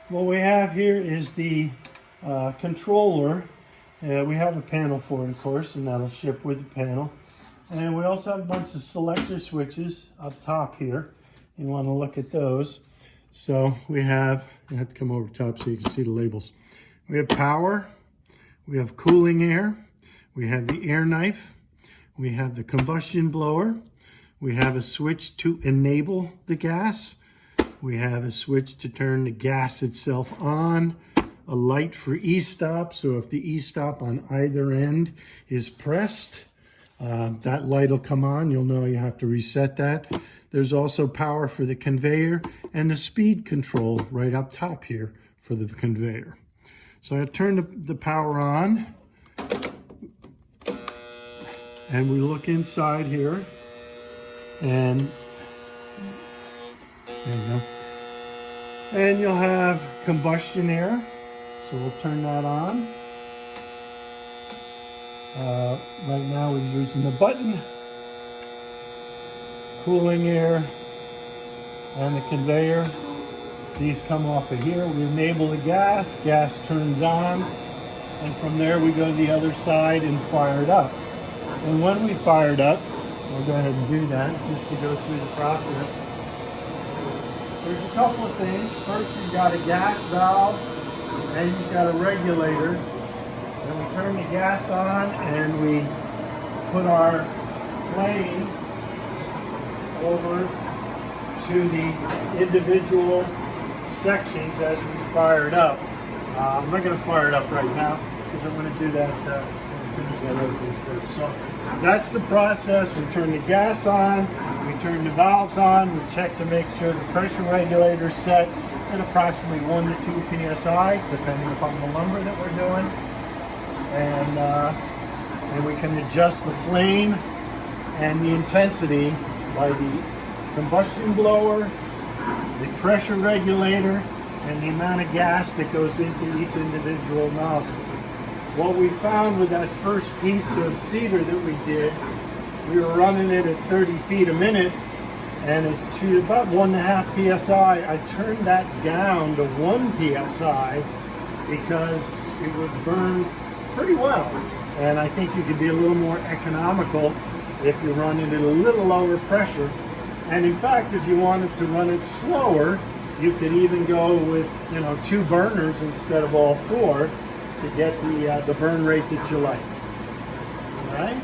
What we have here is the controller. We have a panel for it, of course, and that'll ship with the panel. And we also have a bunch of selector switches up top here. You want to look at those. So we have, you have to come over top so you can see the labels. We have power, we have cooling air, we have the air knife, we have the combustion blower, we have a switch to enable the gas, we have a switch to turn the gas itself on, a light for e-stop, so if the e-stop on either end is pressed, that light will come on. You'll know you have to reset that. There's also power for the conveyor and the speed control right up top here for the conveyor. So I turn the power on and we look inside here and there you go. And you'll have combustion air. So we'll turn that on. Right now we're using the button. Cooling air and the conveyor. These come off of here. We enable the gas. Gas turns on. And from there we go to the other side and fire it up. And when we fire it up, we'll go ahead and do that just to go through the process. There's a couple of things. First, you've got a gas valve and you've got a regulator. And we turn the gas on and we put our flame over to the individual sections as we fire it up. I'm not going to fire it up right now because I'm going to do that finish that other thing first. So that's the process. We turn the gas on, we turn the valves on, we check to make sure the pressure regulator is set at approximately 1 to 2 psi, depending upon the lumber that we're doing. And we can adjust the flame and the intensity by the combustion blower, the pressure regulator, and the amount of gas that goes into each individual nozzle. What we found with that first piece of cedar that we did, we were running it at 30 feet a minute, and to about 1.5 psi, I turned that down to 1 psi because it would burn pretty well. And I think you could be a little more economical if you're running it a little lower pressure. And in fact, if you wanted to run it slower, you could even go with, 2 burners instead of all 4 to get the burn rate that you like. All right?